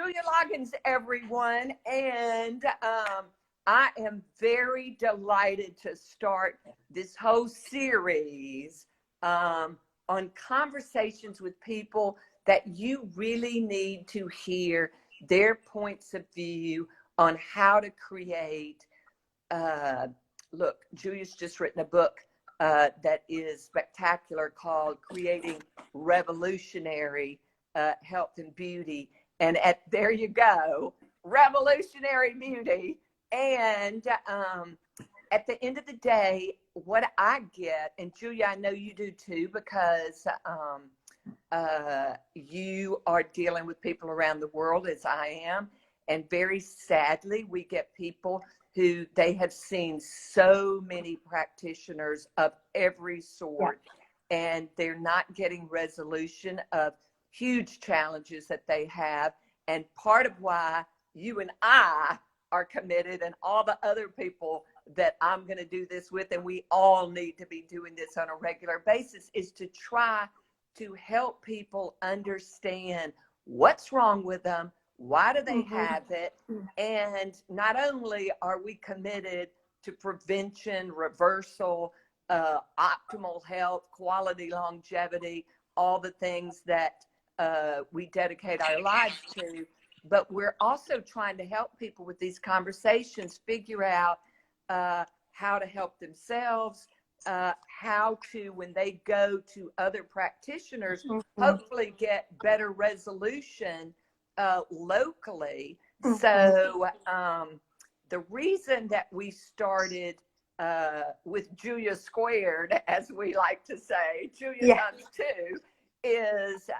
Julia Loggins, everyone, and I am very delighted to start this whole series on conversations with people that you really need to hear their points of view on how to create. Look, Julia's just written a book that is spectacular called Creating Revolutionary Health and Beauty. And there you go, revolutionary beauty. And at the end of the day, what I get, and Julia, I know you do too, because you are dealing with people around the world as I am. And very sadly, we get people who they have seen so many practitioners of every sort, and they're not getting resolution of huge challenges that they have. And part of why you and I are committed, and all the other people that I'm going to do this with, and we all need to be doing this on a regular basis, is to try to help people understand what's wrong with them, why do they have it, and not only are we committed to prevention, reversal, optimal health, quality, longevity, all the things that we dedicate our lives to, but we're also trying to help people with these conversations figure out how to help themselves, how to, when they go to other practitioners, hopefully get better resolution locally. So the reason that we started with Julia Squared, as we like to say, Julia times two, is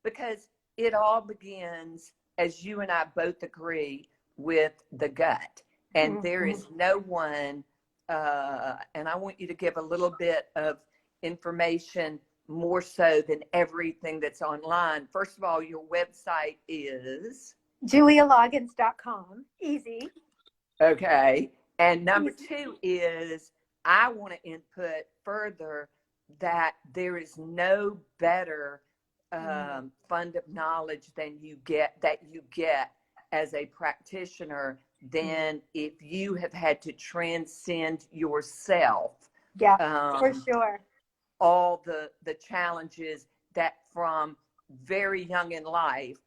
because it all begins, as you and I both agree, with the gut. And there is no one, and I want you to give a little bit of information more so than everything that's online. First of all, your website is? JuliaLoggins.com. Easy. Okay. And number two is, I want to input further that there is no better fund of knowledge than you get as a practitioner than if you have had to transcend yourself. Yeah, for sure. All the challenges that from very young in life,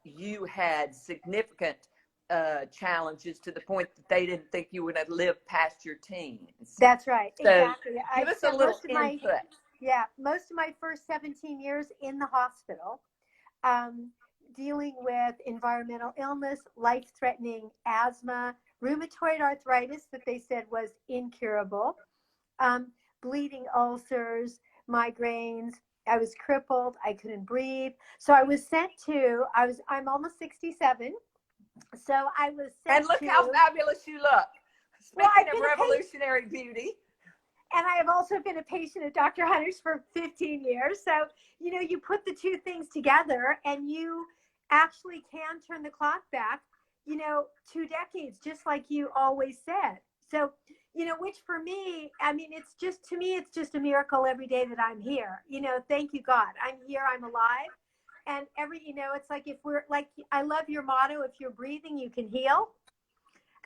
you had significant challenges to the point that they didn't think you would have lived past your teens. That's right. So exactly. Give us a little input. Most of my first 17 years in the hospital, dealing with environmental illness, life-threatening asthma, rheumatoid arthritis that they said was incurable, bleeding ulcers, migraines. I was crippled. I couldn't breathe. So I was sent to, I'm almost 67. So I was sent And look how fabulous you look. Speaking of revolutionary beauty. And I have also been a patient at Dr. Hunter's for 15 years. So, you put the two things together and you actually can turn the clock back, 2 decades, just like you always said. So, which for me, it's just a miracle every day that I'm here. Thank you, God. I'm here, I'm alive. And it's like I love your motto, if you're breathing, you can heal.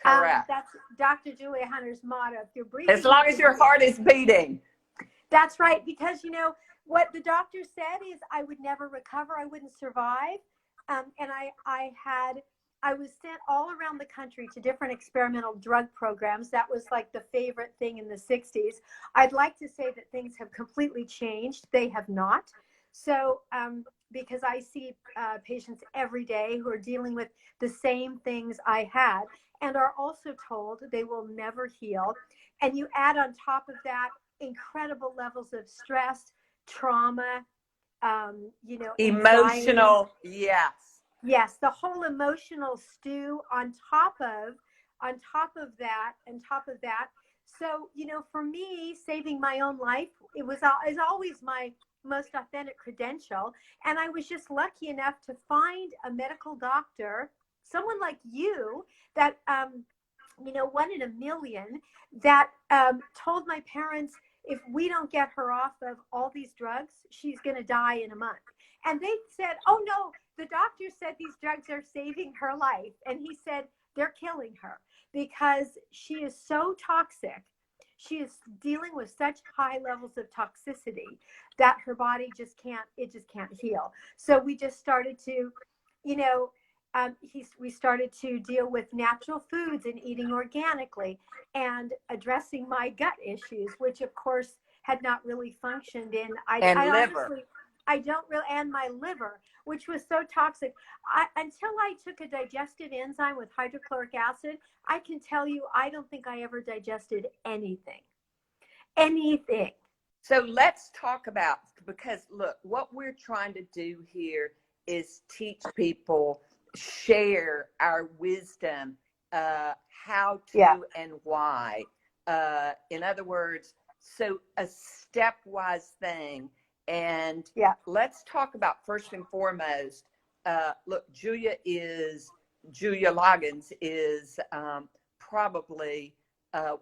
Correct. That's Dr. Julia Hunter's motto. If you're breathing, as long as your heart is beating. That's right. Because, what the doctor said is I would never recover. I wouldn't survive. And I was sent all around the country to different experimental drug programs. That was like the favorite thing in the 60s. I'd like to say that things have completely changed. They have not. So, because I see patients every day who are dealing with the same things I had and are also told they will never heal. And you add on top of that incredible levels of stress, trauma, emotional, anxiety. Yes, the whole emotional stew on top of that. So, for me, saving my own life, is always my most authentic credential. And I was just lucky enough to find a medical doctor, someone like you, that, 1 in a million, that told my parents, if we don't get her off of all these drugs, she's going to die in a month. And they said, oh, no, the doctor said these drugs are saving her life. And he said, they're killing her because she is so toxic. She is dealing with such high levels of toxicity that her body just can't heal. So we just started to, you know, we started to deal with natural foods and eating organically and addressing my gut issues, which of course had not really functioned in, And liver. honestly, I don't really, and my liver, which was so toxic. Until I took a digestive enzyme with hydrochloric acid, I can tell you, I don't think I ever digested anything. So let's talk about, because look, what we're trying to do here is teach people, share our wisdom, how to and why. In other words, so a stepwise thing. And let's talk about first and foremost, look, Julia Loggins is probably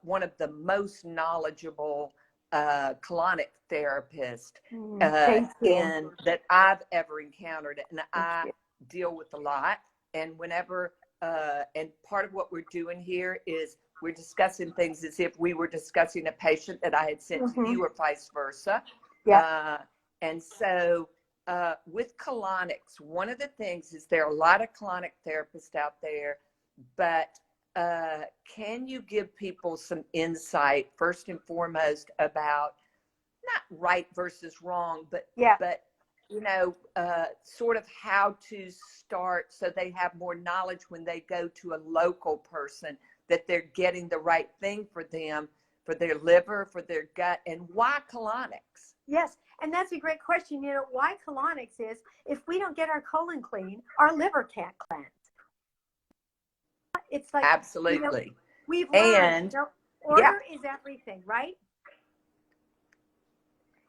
one of the most knowledgeable colonic therapists that I've ever encountered. And I deal with a lot. And whenever, and part of what we're doing here is we're discussing things as if we were discussing a patient that I had sent to you or vice versa. And so with colonics, one of the things is there are a lot of colonic therapists out there, but can you give people some insight, first and foremost, about not right versus wrong, but you know, sort of how to start so they have more knowledge when they go to a local person that they're getting the right thing for them, for their liver, for their gut, and why colonics? Yes, and that's a great question. You know, why colonics is if we don't get our colon clean, our liver can't cleanse. It's like, absolutely. You know, we've learned, order is everything, right?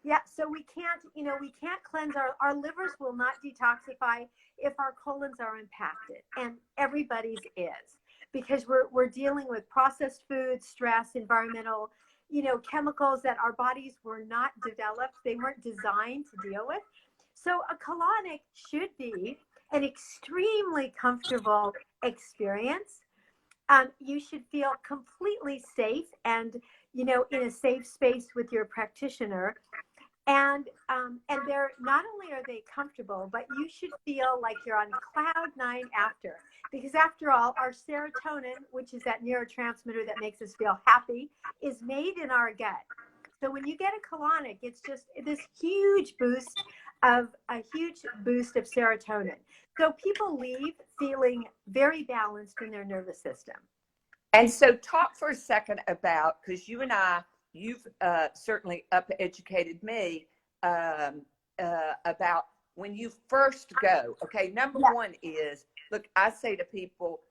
Yeah, so we can't, you know, we can't cleanse our livers will not detoxify if our colons are impacted, and everybody's is, because we're dealing with processed food, stress, environmental, you know, chemicals that our bodies were not developed, they weren't designed to deal with. So a colonic should be an extremely comfortable experience. You should feel completely safe and, you know, in a safe space with your practitioner. And they're not only are they comfortable, but you should feel like you're on cloud nine after, because after all, our serotonin, which is that neurotransmitter that makes us feel happy, is made in our gut. So when you get a colonic, it's just this huge boost of serotonin. So people leave feeling very balanced in their nervous system. And so talk for a second about, because you and I, you've certainly up-educated me about when you first go. Okay, number one is, look, I say to people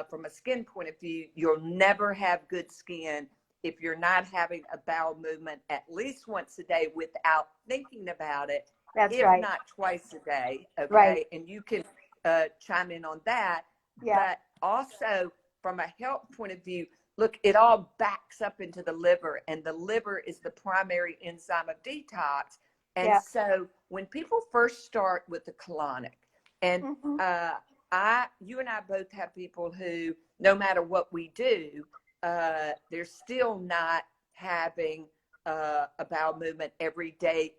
from a skin point of view, you'll never have good skin if you're not having a bowel movement at least once a day without thinking about it, That's if right. not twice a day. Okay, right. And you can chime in on that. But also from a health point of view, look, it all backs up into the liver, and the liver is the primary enzyme of detox. And so when people first start with the colonic, and you and I both have people who, no matter what we do, they're still not having a bowel movement every day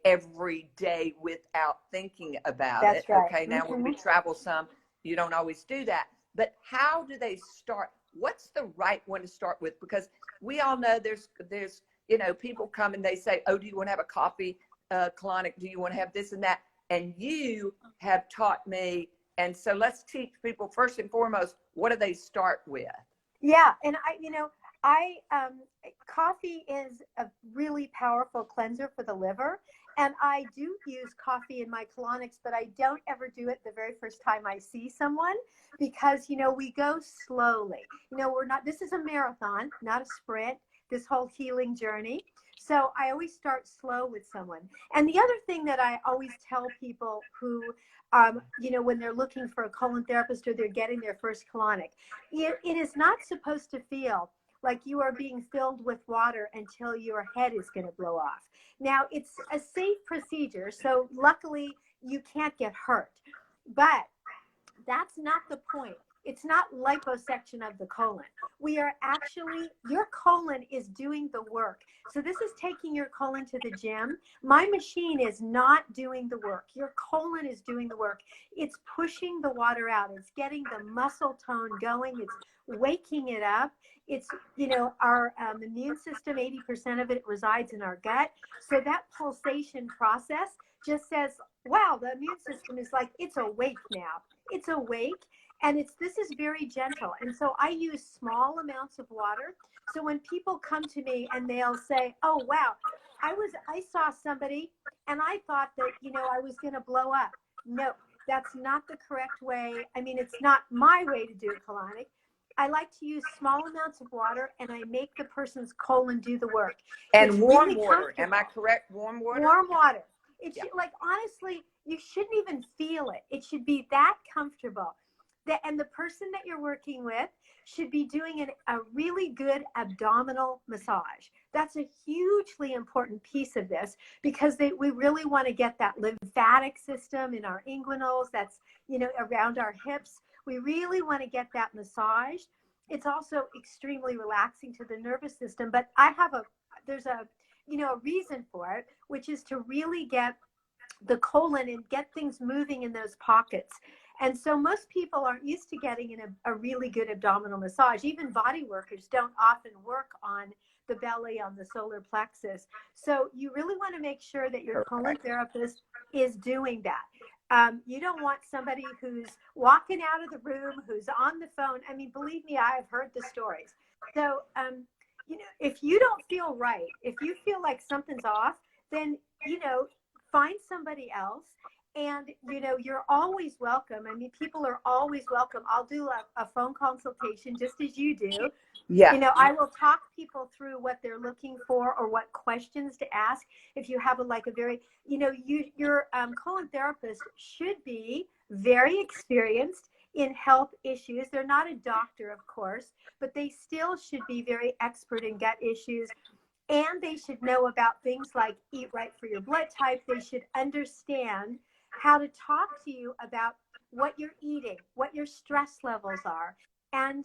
without thinking about it. Right. Okay, now when we travel some, you don't always do that. But how do they start? What's the right one to start with? Because we all know there's you know, people come and they say, oh, do you want to have a coffee colonic? Do you want to have this and that? And you have taught me. And so let's teach people first and foremost, what do they start with? Yeah. And coffee is a really powerful cleanser for the liver. And I do use coffee in my colonics, but I don't ever do it the very first time I see someone, because, you know, we go slowly. You know, this is a marathon, not a sprint, this whole healing journey. So I always start slow with someone. And the other thing that I always tell people who, you know, when they're looking for a colon therapist or they're getting their first colonic, it is not supposed to feel like you are being filled with water until your head is going to blow off. Now, it's a safe procedure, so luckily you can't get hurt. But that's not the point. It's not liposuction of the colon. We are actually, your colon is doing the work. So this is taking your colon to the gym. My machine is not doing the work. Your colon is doing the work. It's pushing the water out. It's getting the muscle tone going. It's waking it up. It's, you know, our immune system, 80% of it resides in our gut. So that pulsation process just says, wow, the immune system is like, it's awake now. It's awake. And this is very gentle. And so I use small amounts of water. So when people come to me and they'll say, oh, wow, I saw somebody and I thought that, you know, I was going to blow up. No, that's not the correct way. I mean, it's not my way to do colonic. I like to use small amounts of water and I make the person's colon do the work. And it's warm really water. Am I correct? Warm water? Warm water. It Yeah. should, like, honestly, you shouldn't even feel it. It should be that comfortable. And the person that you're working with should be doing a really good abdominal massage. That's a hugely important piece of this because we really want to get that lymphatic system in our inguinals, that's, you know, around our hips. We really want to get that massaged. It's also extremely relaxing to the nervous system, but there's a, you know, a reason for it, which is to really get the colon and get things moving in those pockets. And so most people aren't used to getting a really good abdominal massage. Even body workers don't often work on the belly, on the solar plexus. So you really want to make sure that your colon therapist is doing that. You don't want somebody who's walking out of the room, who's on the phone. I mean, believe me, I have heard the stories. So, you know, if you don't feel right, if you feel like something's off, then, you know, find somebody else. And, you know, you're always welcome. I mean, people are always welcome. I'll do a phone consultation just as you do. Yeah. You know, I will talk people through what they're looking for or what questions to ask. If you have a very, you know, your colon therapist should be very experienced in health issues. They're not a doctor, of course, but they still should be very expert in gut issues. And they should know about things like eat right for your blood type. They should understand how to talk to you about what you're eating, what your stress levels are. And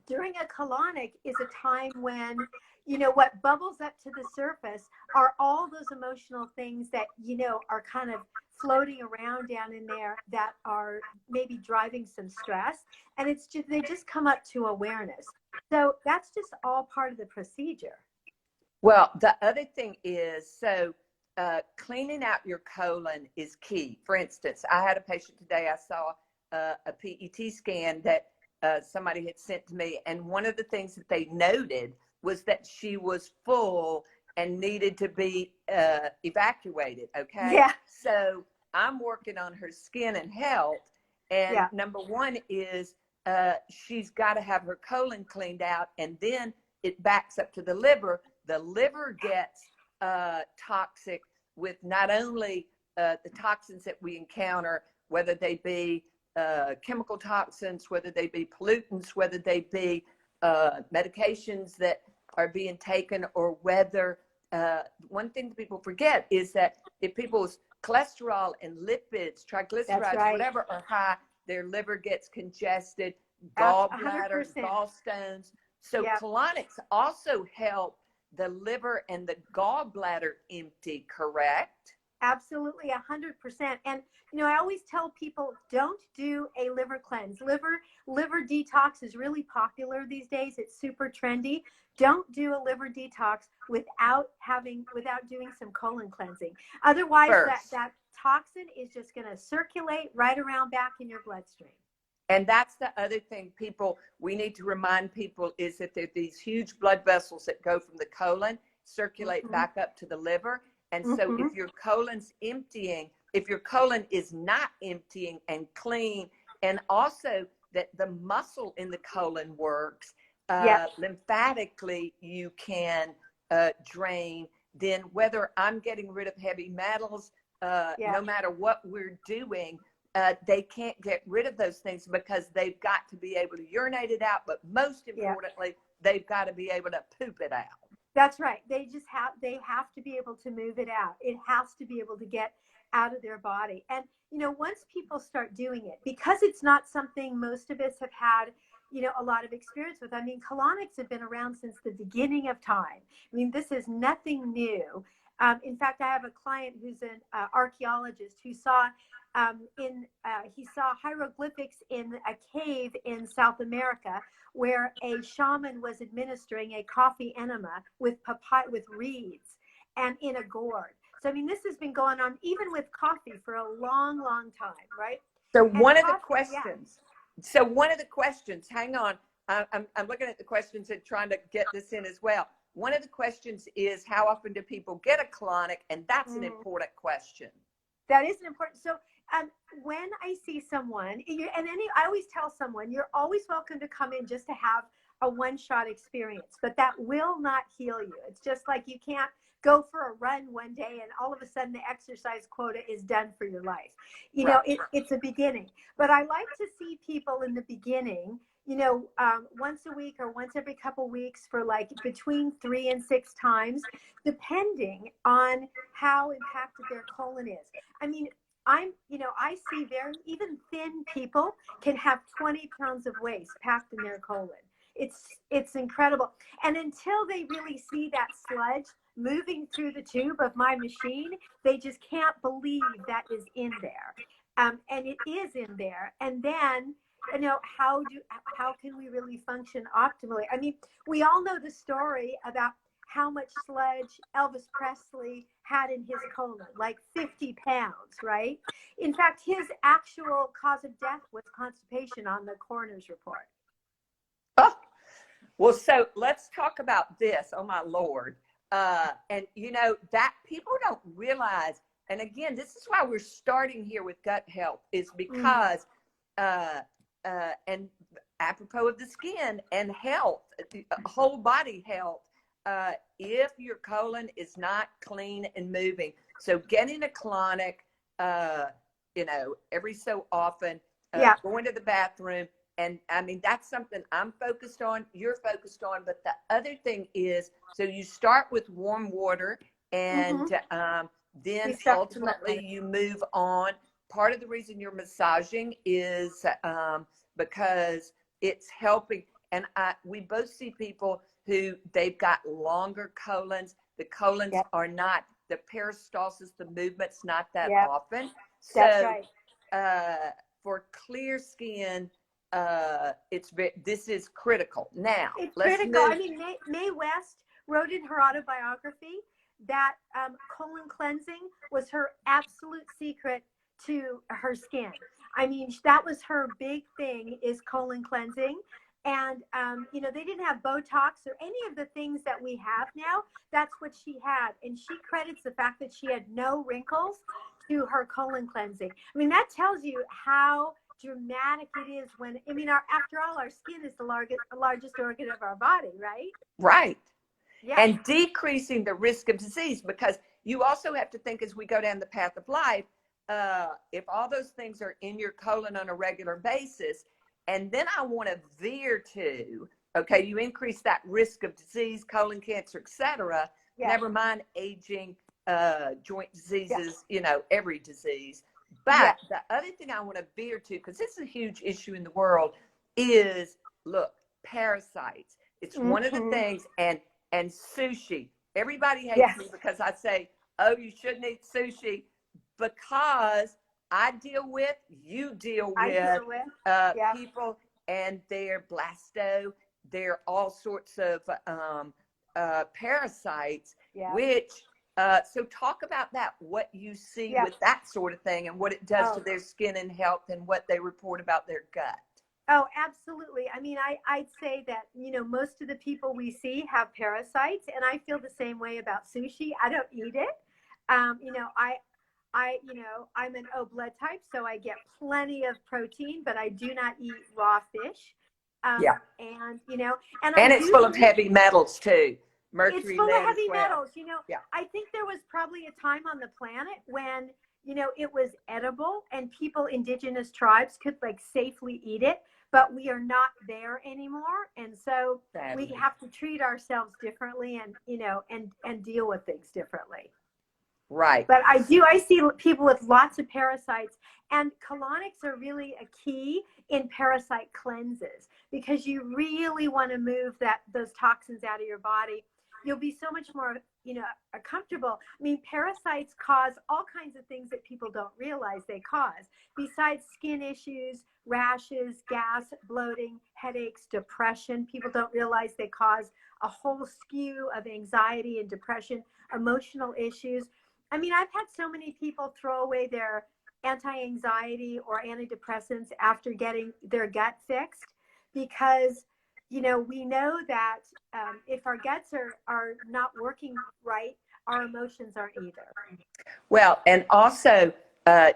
during a colonic is a time when, you know, what bubbles up to the surface are all those emotional things that, you know, are kind of floating around down in there that are maybe driving some stress. And it's just, they just come up to awareness. So that's just all part of the procedure. Well, the other thing is, so cleaning out your colon is key. For instance, I had a patient today, I saw a PET scan that somebody had sent to me. And one of the things that they noted was that she was full and needed to be evacuated. Okay. Yeah. So I'm working on her skin and health. And Yeah. number one is she's got to have her colon cleaned out, and then it backs up to the liver. The liver gets toxic with not only the toxins that we encounter, whether they be chemical toxins, whether they be pollutants, whether they be medications that are being taken, or whether one thing that people forget is that if people's cholesterol and lipids, triglycerides, whatever are high, their liver gets congested, gallbladder, 100%. gallstones. So colonics also help the liver and the gallbladder empty, correct? Absolutely, 100%. And, you know, I always tell people, don't do a liver cleanse. Liver detox is really popular these days. It's super trendy. Don't do a liver detox without doing some colon cleansing. Otherwise, that toxin is just going to circulate right around back in your bloodstream. And that's the other thing we need to remind people is that there are these huge blood vessels that go from the colon, circulate back up to the liver. And so if your colon's emptying, if your colon is not emptying and clean, and also that the muscle in the colon works, lymphatically you can drain, then whether I'm getting rid of heavy metals, no matter what we're doing, they can't get rid of those things because they've got to be able to urinate it out. But most importantly, they've got to be able to poop it out. That's right. They have to be able to move it out. It has to be able to get out of their body. And, once people start doing it, because it's not something most of us have had, a lot of experience with. I mean, colonics have been around since the beginning of time. I mean, this is nothing new. In fact, I have a client who's an archaeologist who he saw hieroglyphics in a cave in South America where a shaman was administering a coffee enema with reeds and in a gourd. So, I mean, this has been going on even with coffee for a long, long time, right? So And one of coffee, the questions, so one of the questions, hang on, I'm looking at the questions and trying to get this in as well. One of the questions is, how often do people get a colonic? And that's an important question. That is an important. So when I see someone, I always tell someone, you're always welcome to come in just to have a one-shot experience, but that will not heal you. It's just like you can't go for a run one day and all of a sudden the exercise quota is done for your life. It's a beginning. But I like to see people in the beginning, once a week or once every couple weeks for like between 3 and 6 times, depending on how impacted their colon is. I mean, I see even thin people can have 20 pounds of waste packed in their colon. It's incredible. And until they really see that sludge moving through the tube of my machine, they just can't believe that is in there. And it is in there. And then, how can we really function optimally? I mean, we all know the story about how much sludge Elvis Presley had in his colon, like 50 pounds, right? In fact, his actual cause of death was constipation on the coroner's report. Oh, well, so let's talk about this. Oh, my Lord. And, that people don't realize, and again, this is why we're starting here with gut health, is because, and apropos of the skin and health, whole body health, if your colon is not clean and moving, so getting a colonic, every so often, going to the bathroom. And I mean, that's something I'm focused on, you're focused on. But the other thing is, so you start with warm water and then ultimately you move on. Part of the reason you're massaging is because it's helping. And we both see people who they've got longer colons. The colons are not, the peristalsis, the movement's not that often. So That's right. For clear skin, this is critical. Now, it's let's critical. move. I mean, Mae West wrote in her autobiography that colon cleansing was her absolute secret to her skin. I mean, that was her big thing, is colon cleansing. And, they didn't have Botox or any of the things that we have now. That's what she had. And she credits the fact that she had no wrinkles to her colon cleansing. I mean, that tells you how dramatic it is when, after all, our skin is the largest organ of our body, right? Right. Yeah. And decreasing the risk of disease, because you also have to think, as we go down the path of life, if all those things are in your colon on a regular basis, and then I want to veer to, okay, you increase that risk of disease, colon cancer, etc. Never mind aging, joint diseases, every disease. But the other thing I want to veer to, because this is a huge issue in the world, is, look, parasites. It's one of the things, and sushi. Everybody hates me because I say, oh, you shouldn't eat sushi, because you deal with people and their blasto, they're all sorts of parasites, which, so talk about that, what you see with that sort of thing and what it does to their skin and health and what they report about their gut. Oh, absolutely. I mean, I'd say that, most of the people we see have parasites, and I feel the same way about sushi. I don't eat it. I'm an O blood type, so I get plenty of protein, but I do not eat raw fish. And it's full of heavy metals too. Mercury, it's full of heavy metals. Yeah. I think there was probably a time on the planet when, it was edible and indigenous tribes could safely eat it, but we are not there anymore. And so Sadly, we have to treat ourselves differently and, and deal with things differently. Right. But I see people with lots of parasites, and colonics are really a key in parasite cleanses, because you really want to move those toxins out of your body. You'll be so much more, comfortable. I mean, parasites cause all kinds of things that people don't realize they cause. Besides skin issues, rashes, gas, bloating, headaches, depression, people don't realize they cause a whole skew of anxiety and depression, emotional issues. I mean, I've had so many people throw away their anti-anxiety or antidepressants after getting their gut fixed, because, we know that if our guts are not working right, our emotions aren't either. Well, and also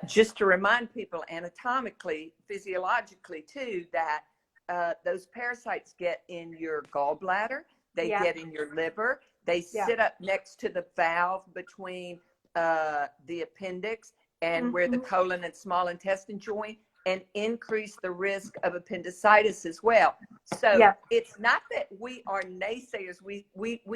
just to remind people anatomically, physiologically too, that those parasites get in your gallbladder, they get in your liver, they sit up next to the valve between the appendix and where the colon and small intestine join, and increase the risk of appendicitis as well. So it's not that we are naysayers. We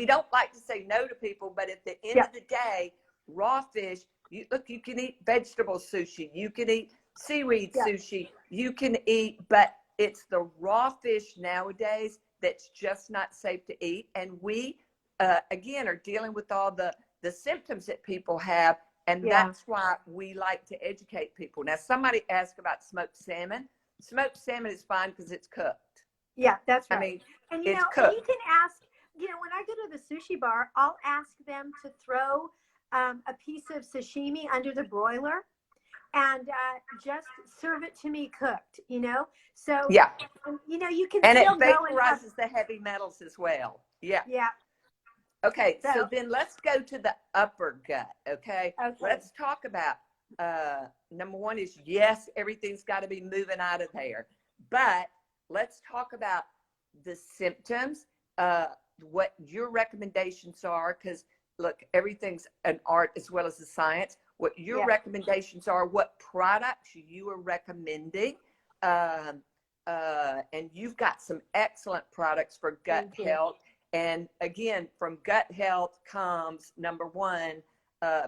don't like to say no to people, but at the end of the day, raw fish, you can eat vegetable sushi, you can eat seaweed sushi, you can eat, but it's the raw fish nowadays that's just not safe to eat. And we, again, are dealing with all the symptoms that people have. And that's why we like to educate people. Now, somebody asked about smoked salmon. Smoked salmon is fine because it's cooked. Yeah, that's right. I mean, and it's and cooked. you can ask, when I go to the sushi bar, I'll ask them to throw a piece of sashimi under the broiler and just serve it to me cooked, So, you can and still it go and have, vaporizes the heavy metals as well. Yeah. Yeah. Okay, so then let's go to the upper gut, okay? Let's talk about, number one is, yes, everything's got to be moving out of there. But let's talk about the symptoms, what your recommendations are, because, look, everything's an art as well as a science. What your recommendations are, what products you are recommending. And you've got some excellent products for gut health. And again, from gut health comes, number one,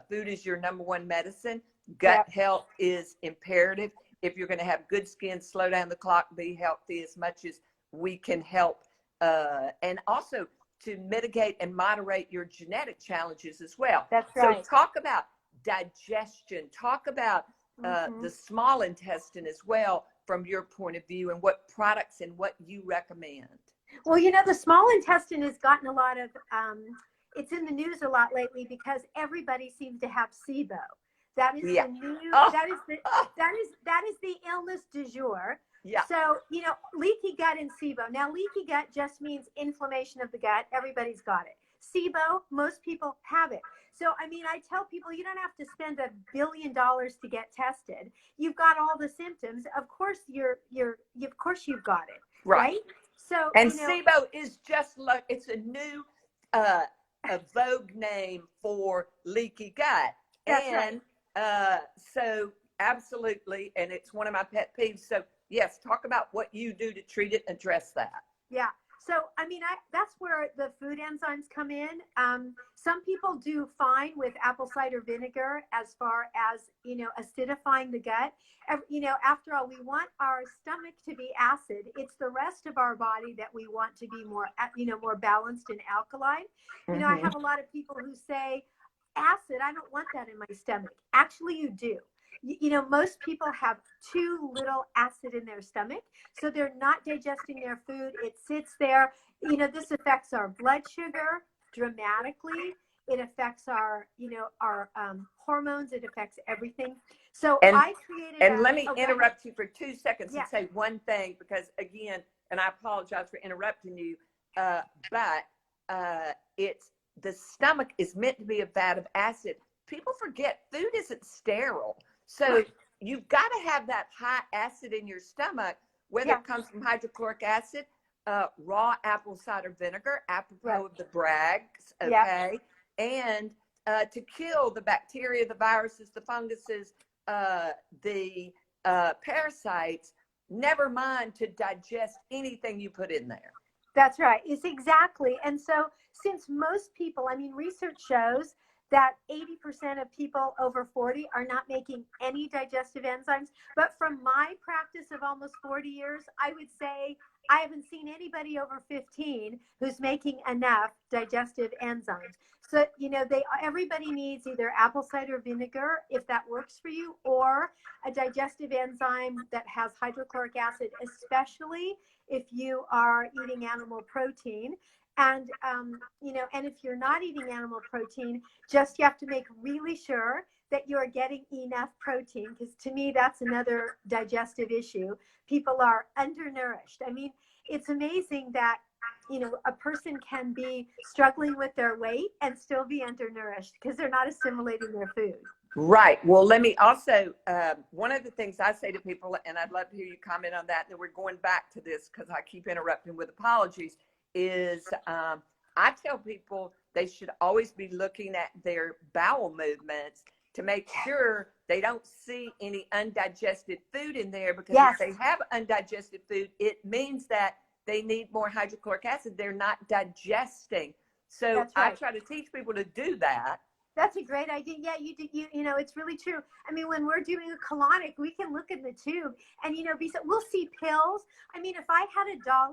food is your number one medicine. Gut health is imperative. If you're going to have good skin, slow down the clock, be healthy as much as we can help. And also to mitigate and moderate your genetic challenges as well. That's right. So talk about digestion. Talk about the small intestine as well from your point of view, and what products and what you recommend. Well, the small intestine has gotten a lot of, it's in the news a lot lately because everybody seems to have SIBO. That is the new, that is the illness du jour. Yeah. So, leaky gut and SIBO. Now, leaky gut just means inflammation of the gut. Everybody's got it. SIBO, most people have it. So, I mean, I tell people you don't have to spend $1 billion to get tested. You've got all the symptoms. Of course, of course you've got it. Right? So, and SIBO is just like, it's a new, a vogue name for leaky gut. That's right. So absolutely. And it's one of my pet peeves. So yes, talk about what you do to treat it and address that. Yeah. So, I mean, that's where the food enzymes come in. Some people do fine with apple cider vinegar as far as, acidifying the gut. After all, we want our stomach to be acid. It's the rest of our body that we want to be more, more balanced and alkaline. I have a lot of people who say, acid, I don't want that in my stomach. Actually, you do. Most people have too little acid in their stomach, so they're not digesting their food. It sits there. This affects our blood sugar dramatically. It affects our hormones. It affects everything. So I created. And let me interrupt you for 2 seconds and say one thing, because again, and I apologize for interrupting you, but it's the stomach is meant to be a vat of acid. People forget food isn't sterile. So you've got to have that high acid in your stomach, whether it comes from hydrochloric acid, raw apple cider vinegar, apropos of the Bragg's, okay? And to kill the bacteria, the viruses, the funguses, the parasites, never mind to digest anything you put in there. That's right. It's exactly. And so since most people, I mean, research shows that 80% of people over 40 are not making any digestive enzymes. But from my practice of almost 40 years, I would say I haven't seen anybody over 15 who's making enough digestive enzymes. So, everybody needs either apple cider vinegar, if that works for you, or a digestive enzyme that has hydrochloric acid, especially if you are eating animal protein. And, and if you're not eating animal protein, you have to make really sure that you are getting enough protein, because to me, that's another digestive issue. People are undernourished. I mean, it's amazing that, a person can be struggling with their weight and still be undernourished because they're not assimilating their food. Right. Well, let me also, one of the things I say to people, and I'd love to hear you comment on that, and we're going back to this because I keep interrupting with apologies, is I tell people they should always be looking at their bowel movements to make sure they don't see any undigested food in there, because if they have undigested food, it means that they need more hydrochloric acid. They're not digesting. So I try to teach people to do that. That's a great idea. Yeah, it's really true. I mean, when we're doing a colonic, we can look in the tube and, we'll see pills. I mean, if I had $1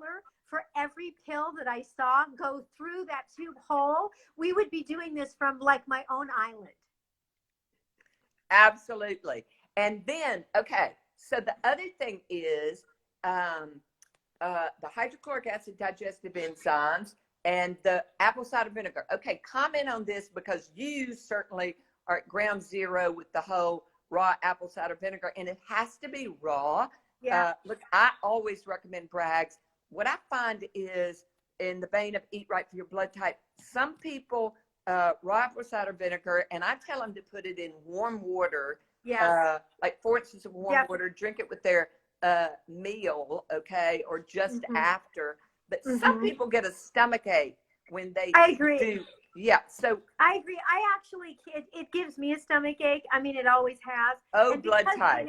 for every pill that I saw go through that tube hole, we would be doing this from like my own island. Absolutely. And then, okay, so the other thing is the hydrochloric acid digestive enzymes and the apple cider vinegar. Okay, comment on this, because you certainly are at ground zero with the whole raw apple cider vinegar, and it has to be raw. Yeah. Look, I always recommend Bragg's. What I find is, in the vein of eat right for your blood type, some people raw apple cider vinegar, and I tell them to put it in warm water. Yeah. Like 4 inches of warm water, drink it with their meal, okay, or just after. But some people get a stomach ache when they do. Yeah, so I agree. I actually, it gives me a stomach ache. I mean, it always has. Oh, blood type.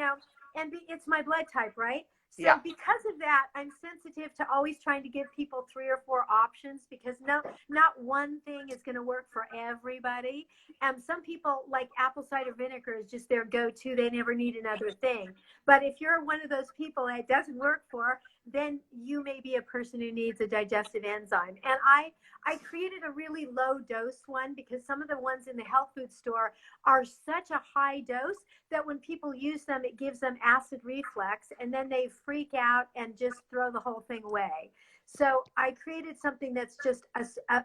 It's my blood type, right? So Yeah. because of that, I'm sensitive to always trying to give people 3 or 4 options, because not one thing is going to work for everybody. Some people like apple cider vinegar is just their go-to. They never need another thing. But if you're one of those people that it doesn't work for, then you may be a person who needs a digestive enzyme. And I created a really low dose one, because some of the ones in the health food store are such a high dose that when people use them, it gives them acid reflux, and then they freak out and just throw the whole thing away. So I created something that's just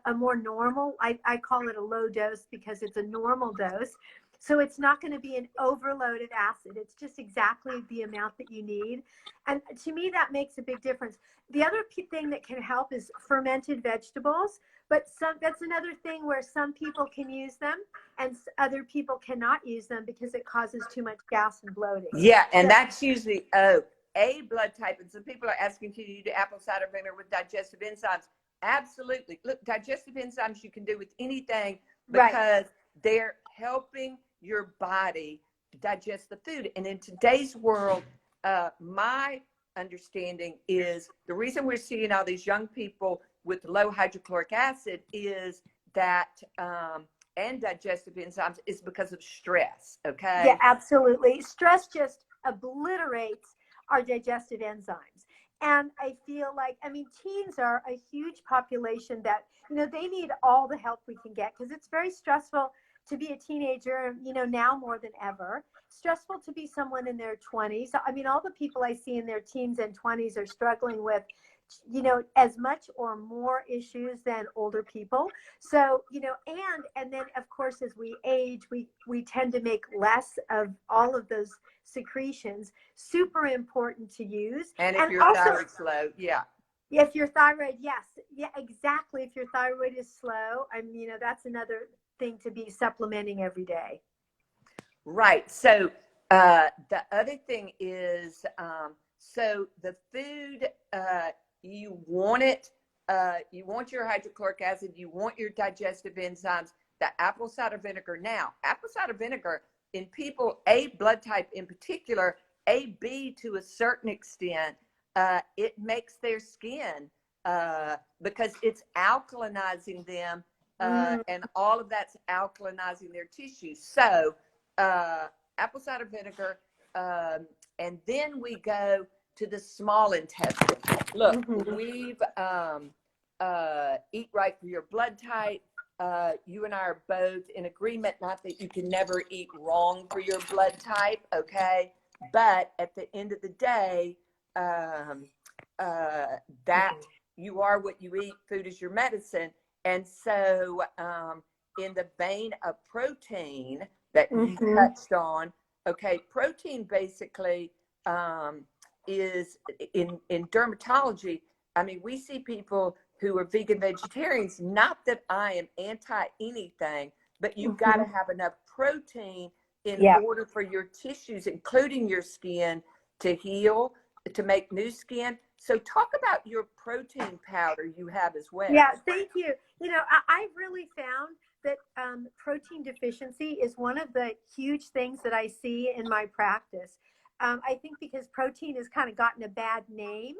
a more normal, I call it a low dose because it's a normal dose. So it's not going to be an overloaded acid. It's just exactly the amount that you need. And to me, that makes a big difference. The other thing that can help is fermented vegetables. But that's another thing where some people can use them and other people cannot use them because it causes too much gas and bloating. Yeah, and that's usually a blood type. And some people are asking, can you do apple cider vinegar with digestive enzymes? Absolutely. Look, digestive enzymes you can do with anything, because they're helping your body digest the food. And in today's world, my understanding is the reason we're seeing all these young people with low hydrochloric acid is that and digestive enzymes is because of stress. Okay. Yeah, absolutely. Stress just obliterates our digestive enzymes. And I feel like, I mean, teens are a huge population that, they need all the help we can get, because it's very stressful to be a teenager, now more than ever. Stressful to be someone in their 20s. I mean, all the people I see in their teens and 20s are struggling with, as much or more issues than older people. So, and then of course, as we age, we tend to make less of all of those secretions. Super important to use. And if your thyroid's low, if your thyroid, exactly. If your thyroid is slow, that's another thing to be supplementing every day. Right. So the other thing is, so the food, you want it, you want your hydrochloric acid, you want your digestive enzymes, the apple cider vinegar. Now, apple cider vinegar in people, A blood type in particular, AB to a certain extent, it makes their skin, because it's alkalinizing them, and all of that's alkalinizing their tissues. So apple cider vinegar, and then we go to the small intestine. Look, we've eat right for your blood type. You and I are both in agreement, not that you can never eat wrong for your blood type, okay? But at the end of the day, that you are what you eat, food is your medicine. And so in the vein of protein that you touched on, okay, protein basically is in dermatology. I mean, we see people who are vegan vegetarians, not that I am anti anything, but you've got to have enough protein in order for your tissues, including your skin, to heal, to make new skin. So talk about your protein powder you have as well. Yeah, thank you. You know, I've really found that protein deficiency is one of the huge things that I see in my practice. I think because protein has kind of gotten a bad name.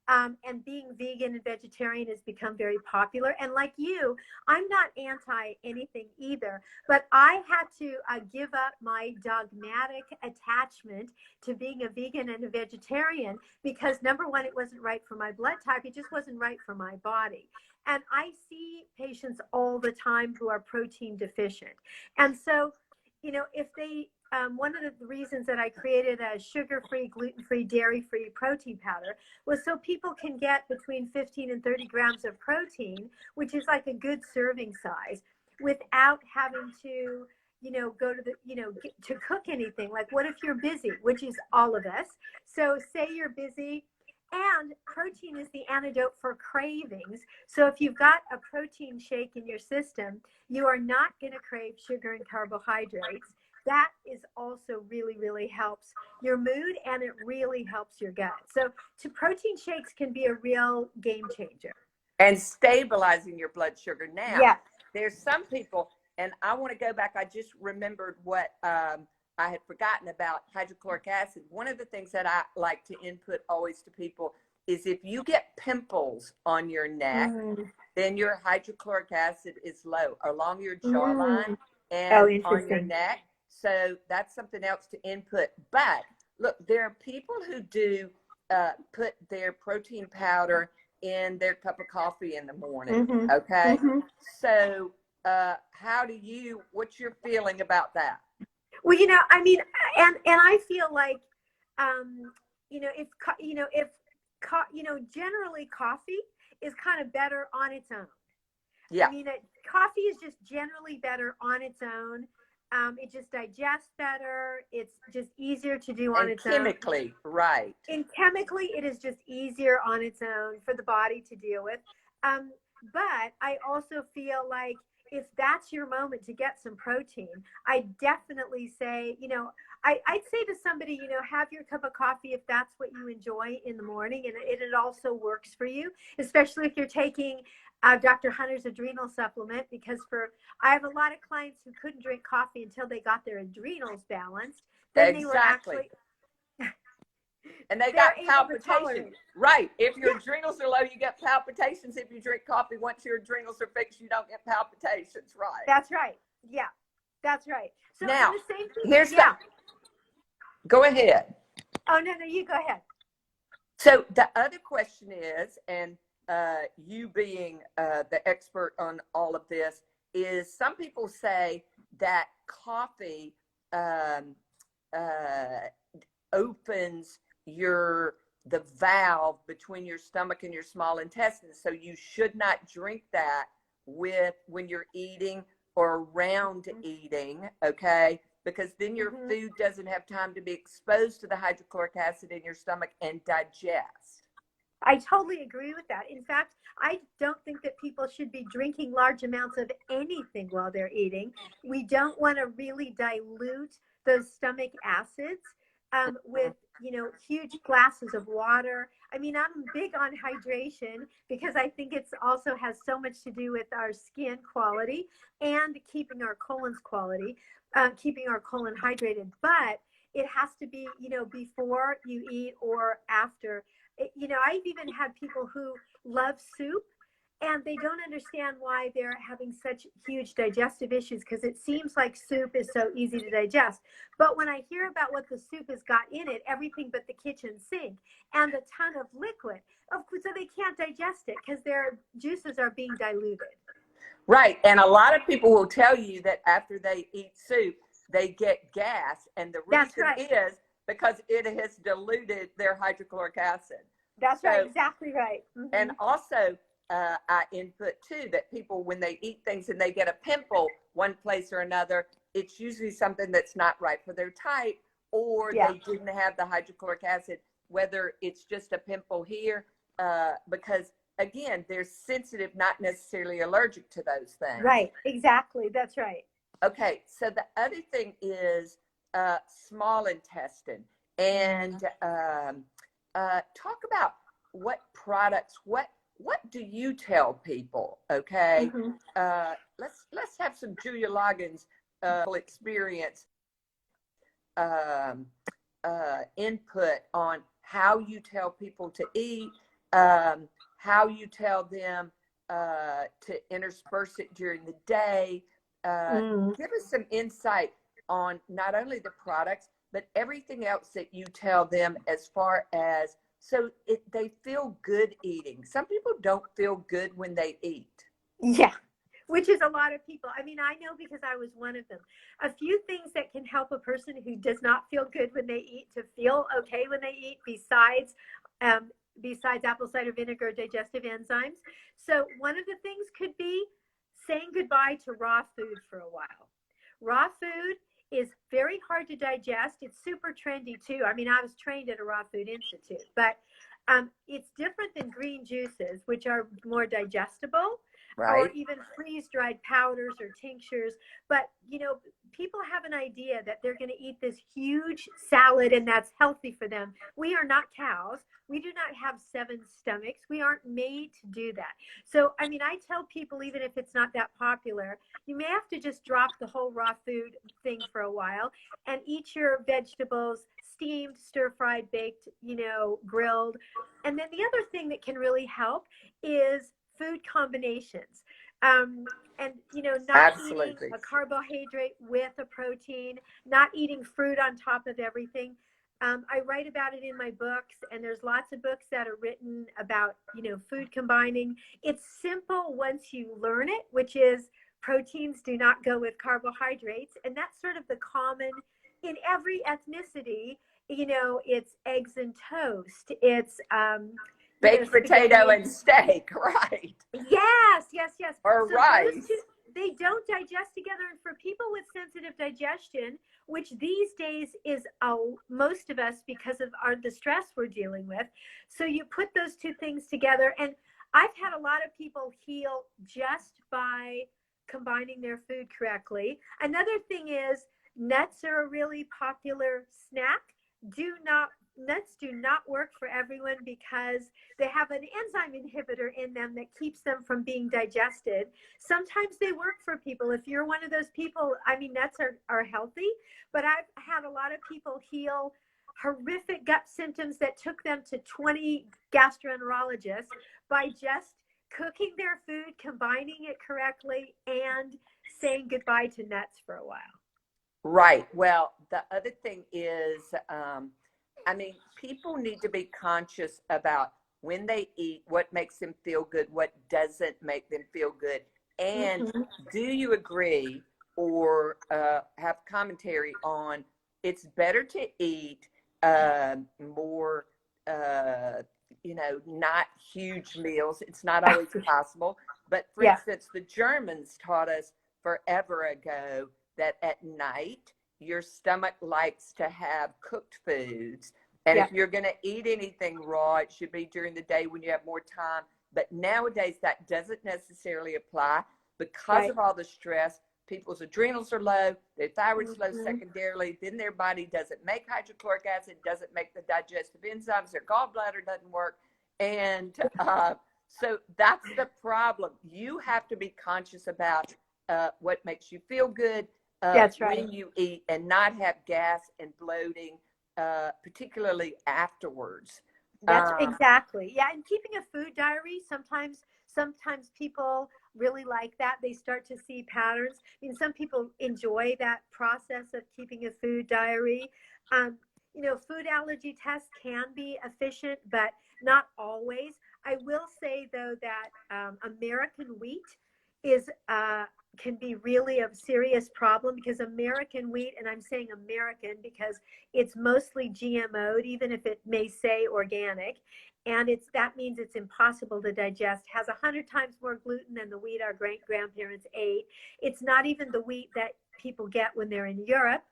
And being vegan and vegetarian has become very popular. And like you, I'm not anti anything either, but I had to give up my dogmatic attachment to being a vegan and a vegetarian because number one, it wasn't right for my blood type. It just wasn't right for my body. And I see patients all the time who are protein deficient. And so, you know, if they, one of the reasons that I created a sugar-free, gluten-free, dairy-free protein powder was so people can get between 15 and 30 grams of protein, which is like a good serving size, without having to, you know, go to the, you know, to cook anything. Like what if you're busy, which is all of us. So say you're busy, and protein is the antidote for cravings. So if you've got a protein shake in your system, you are not going to crave sugar and carbohydrates. That is also really, really helps your mood, and it really helps your gut. So protein shakes can be a real game changer. And stabilizing your blood sugar. Now, there's some people, and I want to go back. I just remembered what I had forgotten about hydrochloric acid. One of the things that I like to input always to people is if you get pimples on your neck, then your hydrochloric acid is low along your jawline and on your neck. So that's something else to input. But look, there are people who do put their protein powder in their cup of coffee in the morning. Okay. So what's your feeling about that? Well, you know, I mean, and I feel like, you know, generally coffee is kind of better on its own. Yeah. I mean, coffee is just generally better on its own. It just digests better. It's just easier to do on its own. Chemically, right. And chemically, it is just easier on its own for the body to deal with. But I also feel like if that's your moment to get some protein, I definitely say, you know, I'd say to somebody, you know, have your cup of coffee if that's what you enjoy in the morning, and it also works for you, especially if you're taking Dr. Hunter's adrenal supplement, because I have a lot of clients who couldn't drink coffee until they got their adrenals balanced. Then they were actually and they got palpitations. Right. If your adrenals are low, you get palpitations. If you drink coffee, once your adrenals are fixed, you don't get palpitations. Right. That's right. Yeah, that's right. So now, the same thing, go ahead. Oh, no, you go ahead. So the other question is, and you being the expert on all of this, is some people say that coffee opens the valve between your stomach and your small intestine. So you should not drink that when you're eating or around eating, okay? Because then your food doesn't have time to be exposed to the hydrochloric acid in your stomach and digest. I totally agree with that. In fact, I don't think that people should be drinking large amounts of anything while they're eating. We don't want to really dilute those stomach acids with, you know, huge glasses of water. I mean, I'm big on hydration because I think it's also has so much to do with our skin quality and keeping our colon's quality, keeping our colon hydrated. But it has to be, you know, before you eat or after. You know, I've even had people who love soup and they don't understand why they're having such huge digestive issues, because it seems like soup is so easy to digest. But when I hear about what the soup has got in it, everything but the kitchen sink and a ton of liquid, of course, so they can't digest it because their juices are being diluted. Right. And a lot of people will tell you that after they eat soup, they get gas. And the reason is because it has diluted their hydrochloric acid. That's right. Exactly right. And also, I input too that people, when they eat things and they get a pimple one place or another, it's usually something that's not right for their type, or they didn't have the hydrochloric acid, whether it's just a pimple here, because again, they're sensitive, not necessarily allergic to those things. Right. Exactly. That's right. Okay. So the other thing is small intestine, and talk about what products, what do you tell people? Okay. Let's have some Julia Loggins experience input on how you tell people to eat, how you tell them to intersperse it during the day. Give us some insight on not only the products, but everything else that you tell them as far as they feel good eating. Some people don't feel good when they eat. Yeah, which is a lot of people. I mean, I know because I was one of them. A few things that can help a person who does not feel good when they eat to feel okay when they eat, besides apple cider vinegar, digestive enzymes. So one of the things could be saying goodbye to raw food for a while. Raw food is very hard to digest. It's super trendy too. I mean, I was trained at a raw food institute, but it's different than green juices, which are more digestible, or even freeze-dried powders or tinctures. But, you know, people have an idea that they're going to eat this huge salad and that's healthy for them. We are not cows. We do not have 7 stomachs. We aren't made to do that. So, I mean, I tell people, even if it's not that popular, you may have to just drop the whole raw food thing for a while and eat your vegetables steamed, stir-fried, baked, you know, grilled. And then the other thing that can really help is food combinations. And, you know, not eating a carbohydrate with a protein, not eating fruit on top of everything. I write about it in my books, and there's lots of books that are written about, you know, food combining. It's simple once you learn it, which is proteins do not go with carbohydrates. And that's sort of the common in every ethnicity. You know, it's eggs and toast. It's baked potato and steak, right? Yes. Or so rice. They don't digest together. And for people with sensitive digestion, which these days is most of us because of the stress we're dealing with. So you put those two things together. And I've had a lot of people heal just by combining their food correctly. Another thing is nuts are a really popular snack. Nuts do not work for everyone because they have an enzyme inhibitor in them that keeps them from being digested. Sometimes they work for people. If you're one of those people, I mean, nuts are healthy, but I've had a lot of people heal horrific gut symptoms that took them to 20 gastroenterologists by just cooking their food, combining it correctly, and saying goodbye to nuts for a while. Right. Well, the other thing is, I mean, people need to be conscious about when they eat, what makes them feel good, what doesn't make them feel good. And do you agree or have commentary on it's better to eat more, you know, not huge meals. It's not always possible. But for instance, the Germans taught us forever ago that at night, your stomach likes to have cooked foods. And if you're going to eat anything raw, it should be during the day when you have more time. But nowadays, that doesn't necessarily apply because of all the stress. People's adrenals are low, their thyroid's low secondarily, then their body doesn't make hydrochloric acid, doesn't make the digestive enzymes, their gallbladder doesn't work. And so that's the problem. You have to be conscious about what makes you feel good when you eat and not have gas and bloating, particularly afterwards. That's exactly. Yeah. And keeping a food diary, sometimes people really like that. They start to see patterns. I mean, some people enjoy that process of keeping a food diary. Um, food allergy tests can be efficient, but not always. I will say though that American wheat is can be really a serious problem, because American wheat, and I'm saying American because it's mostly GMO'd, even if it may say organic, and that means it's impossible to digest. Has 100 times more gluten than the wheat our great grandparents ate. It's not even the wheat that people get when they're in Europe.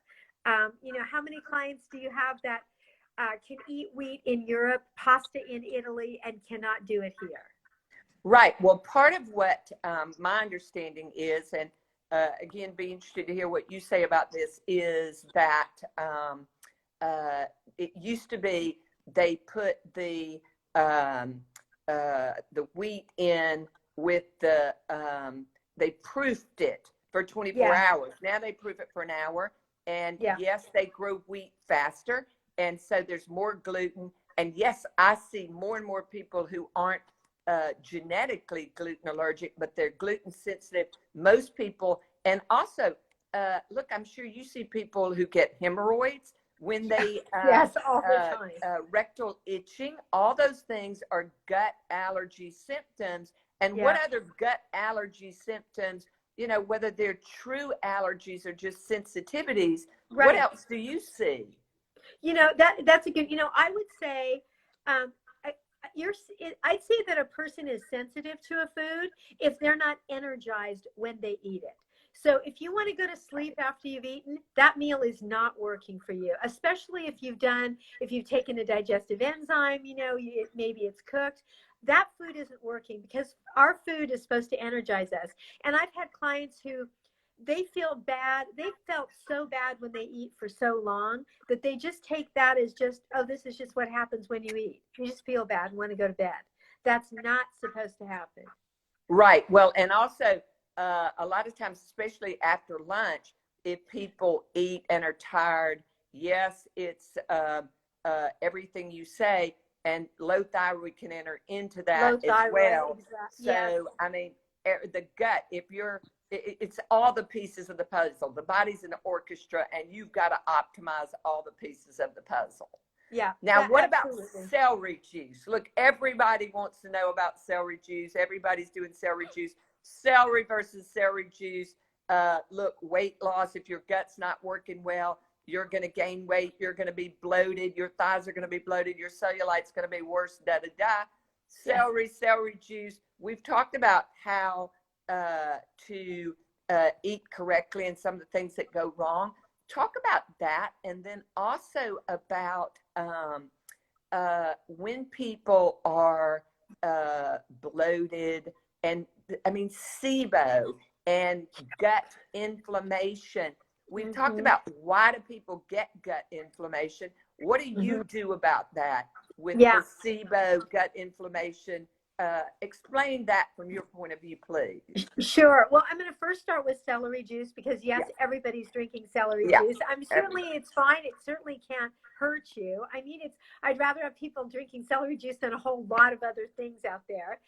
How many clients do you have that can eat wheat in Europe, pasta in Italy, and cannot do it here? Right. Well, part of what my understanding is, and again, be interested to hear what you say about this, is that it used to be they put the wheat in with they proofed it for 24 hours. Now they proof it for an hour. And yes, they grow wheat faster. And so there's more gluten. And yes, I see more and more people who aren't genetically gluten allergic, but they're gluten sensitive. Most people, and also, look, I'm sure you see people who get hemorrhoids when they yes, all the time. Rectal itching. All those things are gut allergy symptoms. And what other gut allergy symptoms, whether they're true allergies or just sensitivities, what else do you see? That's a good, I would say, I'd say that a person is sensitive to a food if they're not energized when they eat it. So if you want to go to sleep after you've eaten, that meal is not working for you, especially if you've taken a digestive enzyme, maybe it's cooked. That food isn't working, because our food is supposed to energize us. And I've had clients who they feel bad. They felt so bad when they eat for so long that they just take that as just, oh, this is just what happens when you eat. You just feel bad and want to go to bed. That's not supposed to happen. Right. Well, and also a lot of times, especially after lunch, if people eat and are tired, yes, it's everything you say, and low thyroid can enter into that as well. Exactly. So, I mean, the gut, it's all the pieces of the puzzle. The body's an orchestra, and you've got to optimize all the pieces of the puzzle. Yeah. Now, what about celery juice? Look, everybody wants to know about celery juice. Everybody's doing celery juice. Celery versus celery juice. Look, weight loss, if your gut's not working well, you're going to gain weight. You're going to be bloated. Your thighs are going to be bloated. Your cellulite's going to be worse, da-da-da. Celery juice. We've talked about how to eat correctly and some of the things that go wrong. Talk about that, and then also about when people are bloated, and I mean SIBO and gut inflammation. We've talked about why do people get gut inflammation. What do you do about that with the SIBO gut inflammation? Explain that from your point of view, please. Sure. Well, I'm going to first start with celery juice, because yes, everybody's drinking celery juice. Certainly it's fine. It certainly can't hurt you. I mean, I'd rather have people drinking celery juice than a whole lot of other things out there.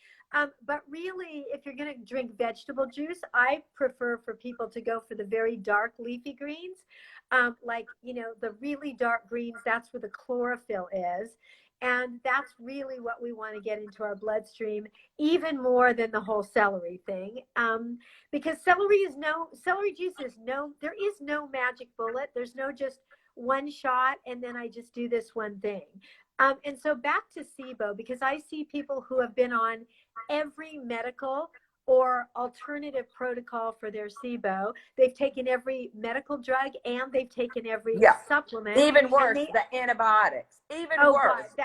But really, if you're going to drink vegetable juice, I prefer for people to go for the very dark leafy greens, like, the really dark greens. That's where the chlorophyll is. And that's really what we want to get into our bloodstream, even more than the whole celery thing. Because celery juice is there is no magic bullet. There's no just one shot and then I just do this one thing. And so back to SIBO, because I see people who have been on every medical or alternative protocol for their SIBO. They've taken every medical drug and they've taken every supplement. Even worse, the antibiotics. Even worse, the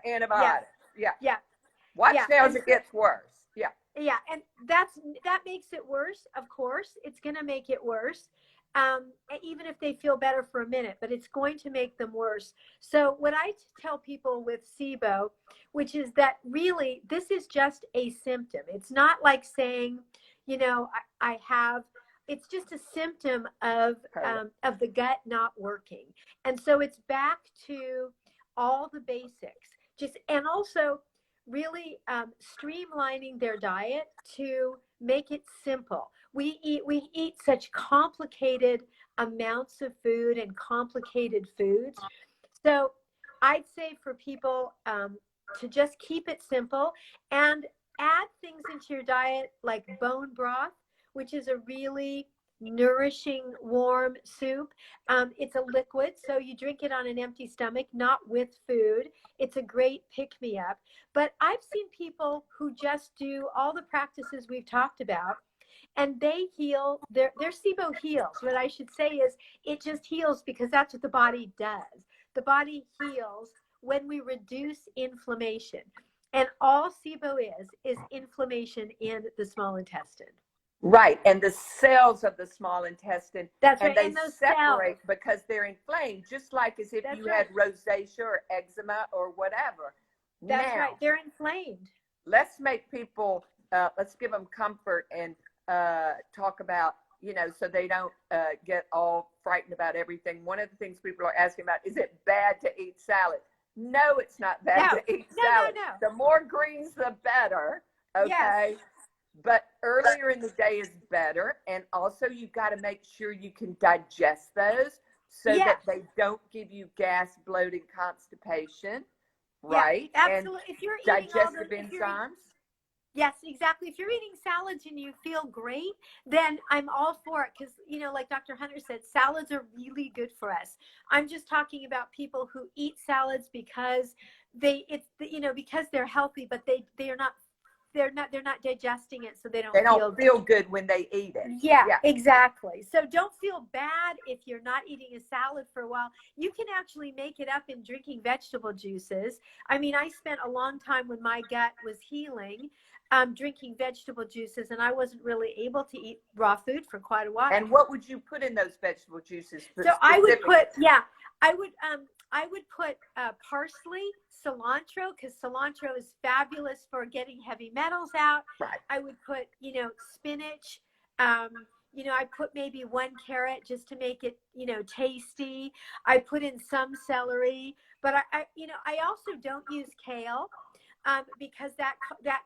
antibiotics. Watch now as it gets worse. Yeah, and that makes it worse. Of course, it's going to make it worse. Even if they feel better for a minute, but it's going to make them worse. So what I tell people with SIBO, which is that really this is just a symptom. It's not like saying, I have, it's just a symptom of the gut not working. And so it's back to all the basics. and also really streamlining their diet to make it simple. We eat such complicated amounts of food and complicated foods. So I'd say for people to just keep it simple and add things into your diet like bone broth, which is a really nourishing warm soup. It's a liquid, so you drink it on an empty stomach, not with food. It's a great pick-me-up. But I've seen people who just do all the practices we've talked about, and they heal. Their SIBO heals. What I should say is it just heals because that's what the body does. The body heals when we reduce inflammation. And all SIBO is inflammation in the small intestine. Right. And the cells of the small intestine, That's and right. they And those separate cells, because they're inflamed, just like as if that's you right. had rosacea or eczema or whatever. That's Now, right. They're inflamed. let's make people, let's give them comfort and talk about, you know, so they don't get all frightened about everything. One of the things people are asking about, is it bad to eat salad? No, it's not bad to eat salad. No. The more greens, the better. Okay. Yes. But earlier in the day is better. And also you've got to make sure you can digest those so that they don't give you gas, bloating, constipation. Right. Yeah, absolutely. And if you're eating digestive enzymes. Yes, exactly. If you're eating salads and you feel great, then I'm all for it because, you know, like Dr. Hunter said, salads are really good for us. I'm just talking about people who eat salads because because they're healthy, but they're not digesting it, so they don't feel good when they eat it. Yeah, exactly. So don't feel bad if you're not eating a salad for a while. You can actually make it up in drinking vegetable juices. I mean, I spent a long time when my gut was healing, drinking vegetable juices, and I wasn't really able to eat raw food for quite a while. And what would you put in those vegetable juices? So I would put parsley, cilantro, because cilantro is fabulous for getting heavy metals out. Right. I would put, spinach. I put maybe one carrot just to make it, tasty. I put in some celery, but I also don't use kale. Because that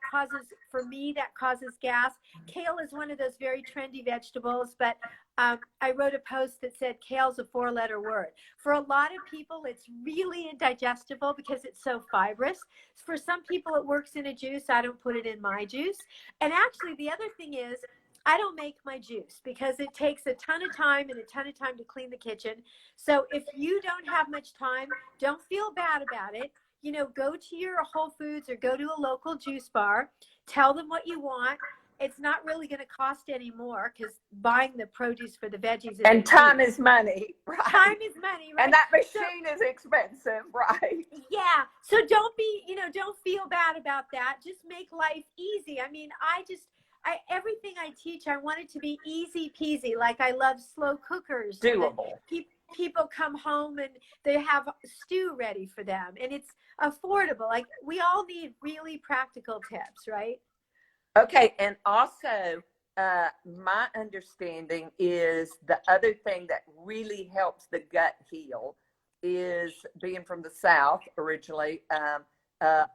causes gas. Kale is one of those very trendy vegetables, but I wrote a post that said kale's a 4-letter word. For a lot of people, it's really indigestible because it's so fibrous. For some people, it works in a juice. I don't put it in my juice. And actually, the other thing is, I don't make my juice because it takes a ton of time to clean the kitchen. So if you don't have much time, don't feel bad about it. Go to your Whole Foods or go to a local juice bar, tell them what you want. It's not really going to cost any more because buying the produce for the veggies is time is money, right? Time is money, right? And that machine is expensive, right? Yeah. So don't feel bad about that. Just make life easy. I mean, everything I teach, I want it to be easy peasy. Like I love slow cookers. Doable. People come home and they have stew ready for them and it's affordable. Like we all need really practical tips, right? Okay. And also my understanding is the other thing that really helps the gut heal is, being from the South originally,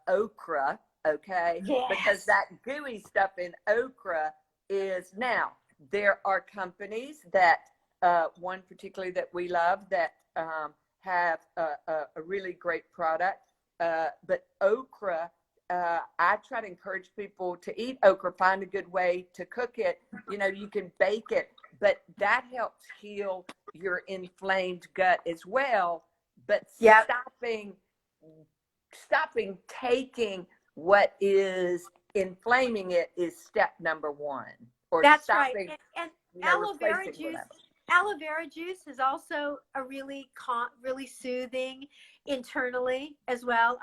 okra. Okay. Yes. Because that gooey stuff in okra is, now there are companies that one particularly that we love that have a really great product. But okra, I try to encourage people to eat okra, find a good way to cook it. You can bake it, but that helps heal your inflamed gut as well. But stopping taking what is inflaming it is step number one. That's right. And aloe vera juice. Aloe vera juice is also a really soothing internally as well.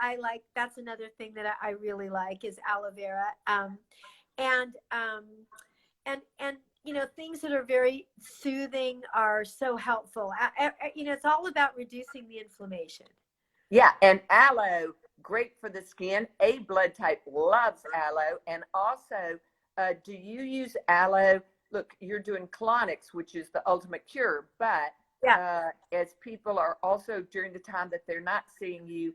That's another thing that I really like is aloe vera. And things that are very soothing are so helpful. It's all about reducing the inflammation. Yeah, and aloe, great for the skin. A blood type loves aloe. And also, do you use aloe? Look, you're doing Colonics, which is the ultimate cure, but as people are also, during the time that they're not seeing you,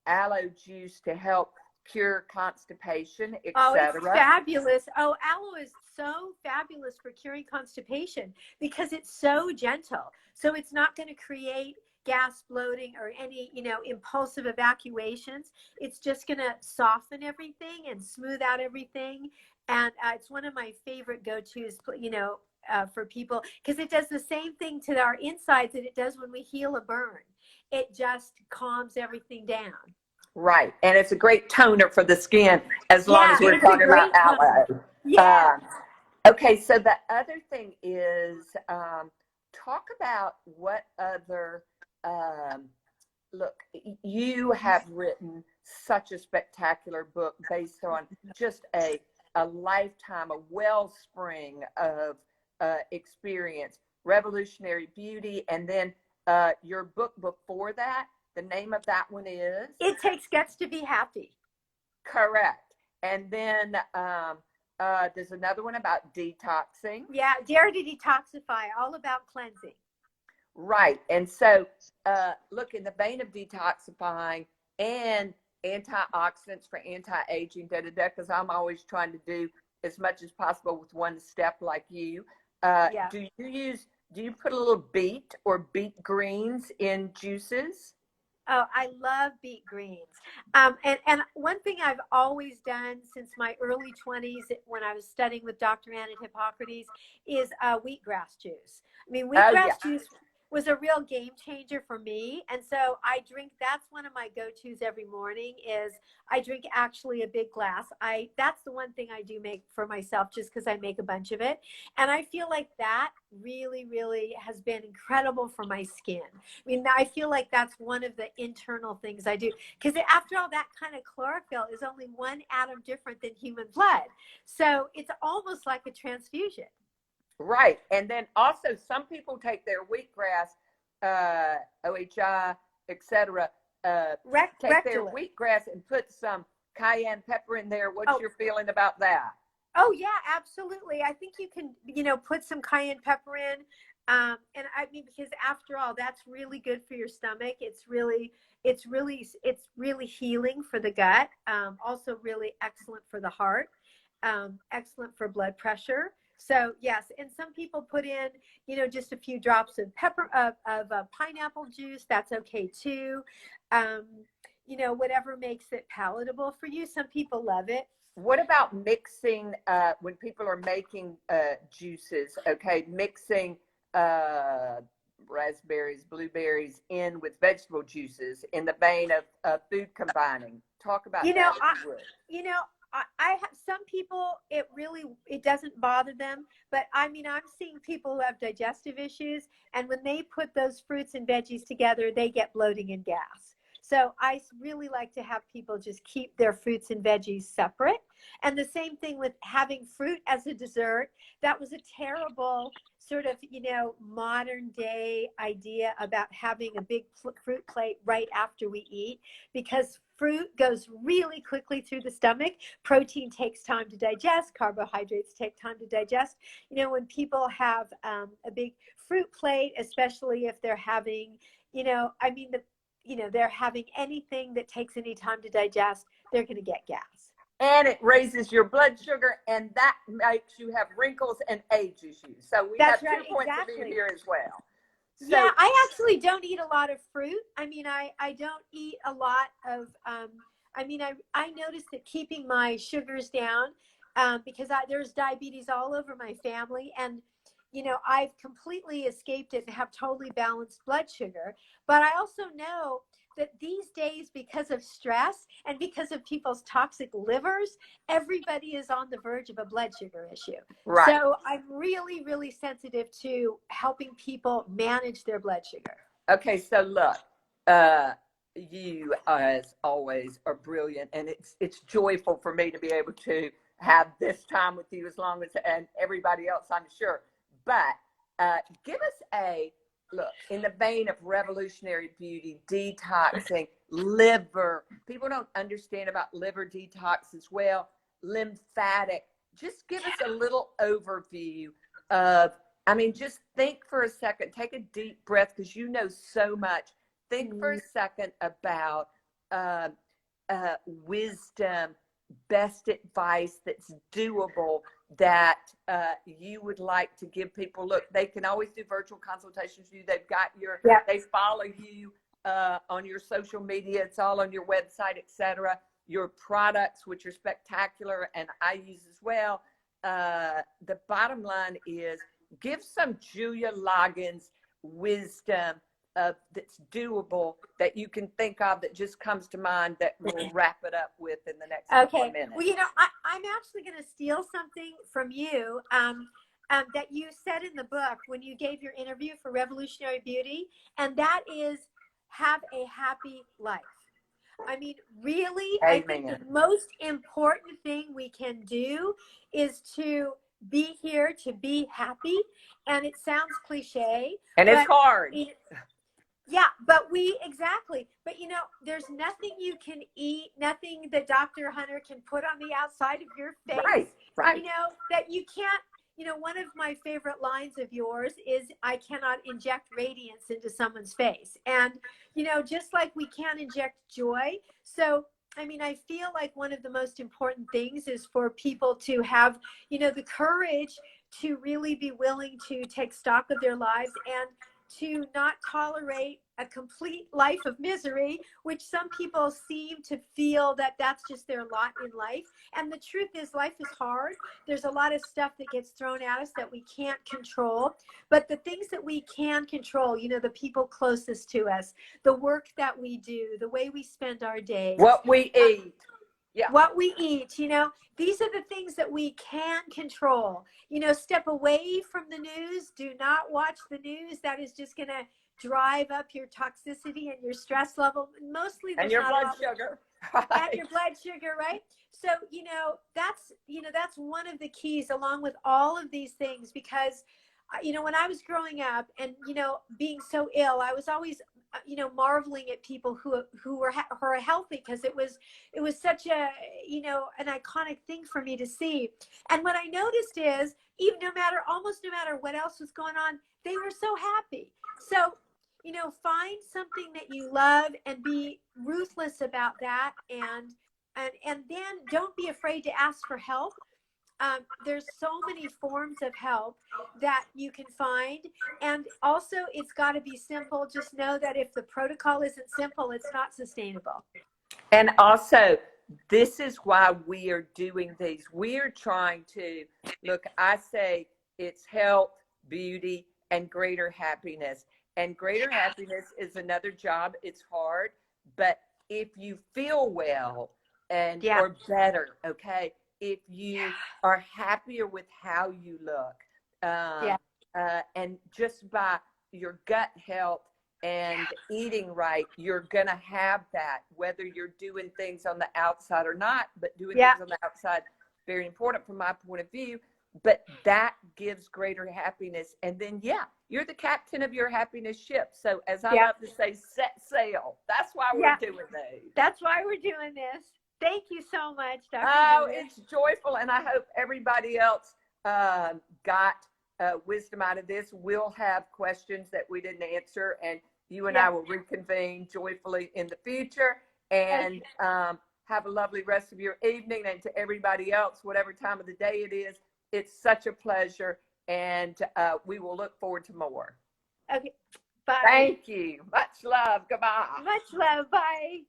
aloe juice to help cure constipation, Oh, it's etc. fabulous. Oh, aloe is so fabulous for curing constipation because it's so gentle. So it's not going to create gas, bloating, or any, impulsive evacuations. It's just going to soften everything and smooth out everything. And it's one of my favorite go-tos, for people, because it does the same thing to our insides that it does when we heal a burn. It just calms everything down. Right. And it's a great toner for the skin as long as we're it's a talking about great toner. aloe. Yeah. Okay, so the other thing is talk about what other, look, you have written such a spectacular book based on just a lifetime, a wellspring of experience, Revolutionary Beauty, and then your book before that. The name of that one is? It Takes Guts to Be Happy. Correct. And then there's another one about detoxing. Yeah, Dare to Detoxify, all about cleansing. Right. And so, look, in the vein of detoxifying and antioxidants for anti-aging, because I'm always trying to do as much as possible with one step like you. Yeah. Do you put a little beet or beet greens in juices? Oh, I love beet greens. And one thing I've always done since my early 20s when I was studying with Dr. Anna Hippocrates is wheatgrass juice. I mean, wheatgrass juice was a real game changer for me. And so that's one of my go-tos every morning is I drink actually a big glass. That's the one thing I do make for myself just because I make a bunch of it. And I feel like that really, really has been incredible for my skin. I mean, I feel like that's one of the internal things I do because after all, that kind of chlorophyll is only one atom different than human blood. So it's almost like a transfusion. Right. And then also some people take their wheatgrass, OHI, etc. Take their wheatgrass and put some cayenne pepper in there. What's your feeling about that? Oh yeah, absolutely. I think you can, put some cayenne pepper in. And I mean, because after all, that's really good for your stomach. It's really healing for the gut. Also really excellent for the heart. Excellent for blood pressure. So yes, and some people put in, just a few drops of pineapple juice. That's okay too. Whatever makes it palatable for you. Some people love it. What about mixing when people are making juices? Okay, mixing raspberries, blueberries in with vegetable juices in the vein of food combining. Talk about that if you would. I have some people, it doesn't bother them, but I mean, I'm seeing people who have digestive issues, and when they put those fruits and veggies together, they get bloating and gas. So I really like to have people just keep their fruits and veggies separate. And the same thing with having fruit as a dessert. That was a terrible sort of, modern day idea about having a big fruit plate right after we eat, because fruit goes really quickly through the stomach. Protein takes time to digest. Carbohydrates take time to digest. When people have a big fruit plate, especially if they're having, they're having anything that takes any time to digest, they're going to get gas. And it raises your blood sugar, and that makes you have wrinkles and age issues. So we have 2 points of view here as well. So, yeah, I actually don't eat a lot of fruit. I mean, I don't eat a lot of, I noticed that keeping my sugars down, because there's diabetes all over my family, and I've completely escaped it and have totally balanced blood sugar. But I also know that these days, because of stress and because of people's toxic livers, everybody is on the verge of a blood sugar issue. Right. So I'm really, really sensitive to helping people manage their blood sugar. Okay, so look, you as always are brilliant, and it's joyful for me to be able to have this time with you and everybody else, I'm sure. But give us a look in the vein of revolutionary beauty, detoxing, liver. People don't understand about liver detox as well. Lymphatic. Just give us a little overview of, just think for a second, take a deep breath because you know so much. Think for a second about uh, wisdom, best advice that's doable that you would like to give people? Look, they can always do virtual consultations with you. They've got your, they follow you on your social media. It's all on your website, etc. Your products, which are spectacular, and I use as well. The bottom line is, give some Julia Loggins wisdom that's doable, that you can think of, that just comes to mind, that we'll wrap it up with in the next couple of minutes. Well, I'm actually going to steal something from you that you said in the book when you gave your interview for Revolutionary Beauty, and that is, have a happy life. I mean, really, Amen. I think the most important thing we can do is to be here, to be happy. And it sounds cliche. And it's hard. But But, there's nothing you can eat, nothing that Dr. Hunter can put on the outside of your face. Right. That you can't. One of my favorite lines of yours is, I cannot inject radiance into someone's face. And, just like we can't inject joy. So, I feel like one of the most important things is for people to have, the courage to really be willing to take stock of their lives and to not tolerate a complete life of misery, which some people seem to feel that that's just their lot in life. And the truth is, life is hard. There's a lot of stuff that gets thrown at us that we can't control. But the things that we can control, the people closest to us, the work that we do, the way we spend our days. What we eat. What we eat, these are the things that we can control. Step away from the news. Do not watch the news. That is just going to drive up your toxicity and your stress level. Mostly, and your blood sugar. And your blood sugar, right? So, that's one of the keys, along with all of these things, because, when I was growing up and, being so ill, I was always, marveling at people who were healthy, because it was such a, an iconic thing for me to see. And what I noticed is, even almost no matter what else was going on, they were so happy. So, find something that you love and be ruthless about that. And then don't be afraid to ask for help. There's so many forms of help that you can find. And also, it's got to be simple. Just know that if the protocol isn't simple, it's not sustainable. And also, this is why we are doing these. We are trying to, look, I say it's health, beauty, and greater happiness. And greater happiness is another job. It's hard. But if you feel well and or better, okay, if you are happier with how you look, and just by your gut health and eating right, you're going to have that, whether you're doing things on the outside or not. But doing things on the outside, very important from my point of view. But that gives greater happiness. And then, you're the captain of your happiness ship. So as I love to say, set sail. That's why we're doing these. That's why we're doing this. Thank you so much, Dr. Oh, it's joyful. And I hope everybody else got wisdom out of this. We'll have questions that we didn't answer, and you and I will reconvene joyfully in the future. And have a lovely rest of your evening. And to everybody else, whatever time of the day it is, it's such a pleasure. And we will look forward to more. Okay. Bye. Thank you. Much love. Goodbye. Much love. Bye.